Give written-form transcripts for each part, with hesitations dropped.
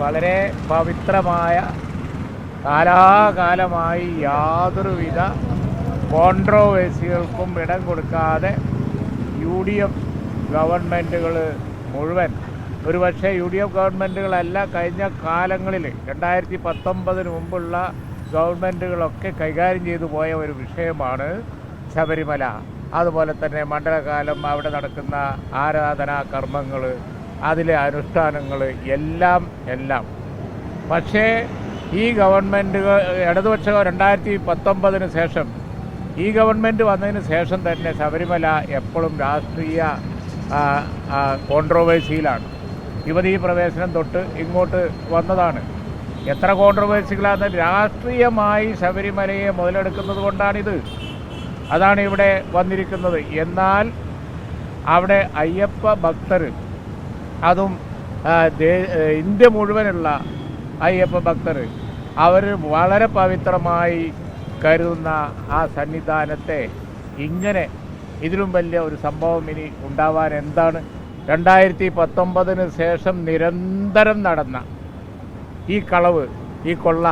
വളരെ പവിത്രമായ കാലാകാലമായി യാതൊരുവിധ കോൺട്രോവേഴ്സികൾക്കും ഇടം കൊടുക്കാതെ UDF ഗവൺമെൻറ്റുകൾ മുഴുവൻ, ഒരുപക്ഷെ UDF ഗവൺമെൻറ്റുകളല്ല കഴിഞ്ഞ കാലങ്ങളിൽ 2019 മുമ്പുള്ള ഗവൺമെൻറ്റുകളൊക്കെ കൈകാര്യം ചെയ്തു പോയ ഒരു വിഷയമാണ് ശബരിമല. അതുപോലെ തന്നെ മണ്ഡലകാലം അവിടെ നടക്കുന്ന ആരാധനാ കർമ്മങ്ങൾ, അതിലെ അനുഷ്ഠാനങ്ങൾ എല്ലാം. പക്ഷേ ഈ ഗവൺമെൻറ്റുകൾ ഇടതുപക്ഷ 2019 ശേഷം ഈ ഗവൺമെൻറ് വന്നതിന് ശേഷം തന്നെ ശബരിമല എപ്പോഴും രാഷ്ട്രീയ കോൺട്രോവേഴ്സിയിലാണ്. യുവതീ പ്രവേശനം തൊട്ട് ഇങ്ങോട്ട് വന്നതാണ്. എത്ര കോൺട്രോവേഴ്സികളാണ് രാഷ്ട്രീയമായി ശബരിമലയെ മുതലെടുക്കുന്നത് കൊണ്ടാണിത്. അതാണ് ഇവിടെ വന്നിരിക്കുന്നത്. എന്നാൽ അവിടെ അയ്യപ്പ ഭക്തർ, അതും ഇന്ത്യ മുഴുവനുള്ള അയ്യപ്പ ഭക്തർ, അവർ വളരെ പവിത്രമായി കരുതുന്ന ആ സന്നിധാനത്തെ ഇങ്ങനെ ഇതിലും വലിയ ഒരു സംഭവം ഇനി ഉണ്ടാവാൻ എന്താണ്? 2019 ശേഷം നിരന്തരം നടന്ന ഈ കളവ്, ഈ കൊള്ള,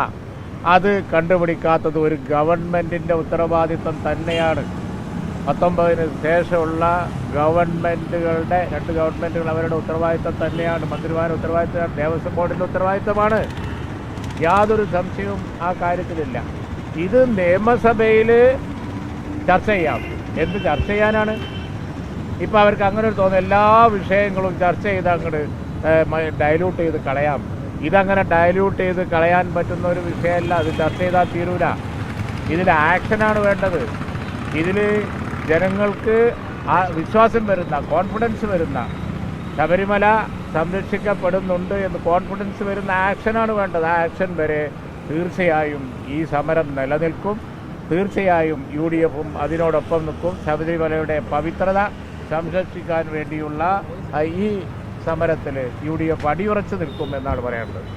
അത് കണ്ടുപിടിക്കാത്തത് ഒരു ഗവൺമെൻറ്റിൻ്റെ ഉത്തരവാദിത്വം തന്നെയാണ്. 19 ശേഷമുള്ള ഗവൺമെൻറ്റുകളുടെ 2 ഗവൺമെൻറ്റുകൾ അവരുടെ ഉത്തരവാദിത്വം തന്നെയാണ്. മന്ത്രിമാരുടെ ഉത്തരവാദിത്വം, ദേവസ്വം ബോർഡിൻ്റെ ഉത്തരവാദിത്വമാണ്. യാതൊരു സംശയവും ആ കാര്യത്തിലില്ല. ഇത് നിയമസഭയിൽ ചർച്ച ചെയ്യാം. എന്ത് ചർച്ച ചെയ്യാനാണ്? ഇപ്പോൾ അവർക്ക് അങ്ങനെ ഒരു തോന്നുന്നു, എല്ലാ വിഷയങ്ങളും ചർച്ച ചെയ്ത് അങ്ങോട്ട് ഡൈല്യൂട്ട് ചെയ്ത് കളയാം. ഇതങ്ങനെ ഡൈല്യൂട്ട് ചെയ്ത് കളയാൻ പറ്റുന്ന ഒരു വിഷയമല്ല. അത് ചർച്ച ചെയ്താൽ തീരൂല. ഇതിൽ ആക്ഷനാണ് വേണ്ടത്. ഇതിൽ ജനങ്ങൾക്ക് വിശ്വാസം വരുന്ന, കോൺഫിഡൻസ് വരുന്ന, ശബരിമല സംരക്ഷിക്കപ്പെടുന്നുണ്ട് എന്ന് കോൺഫിഡൻസ് വരുന്ന ആക്ഷനാണ് വേണ്ടത്. ആ ആക്ഷൻ വരെ തീർച്ചയായും ഈ സമരം നിലനിൽക്കും. തീർച്ചയായും UDFും അതിനോടൊപ്പം നിൽക്കും. ശബരിമലയുടെ പവിത്രത സംരക്ഷിക്കാൻ വേണ്ടിയുള്ള ഈ സമരത്തിൽ UDF അടിയുറച്ച് നിൽക്കും എന്നാണ് പറയാനുള്ളത്.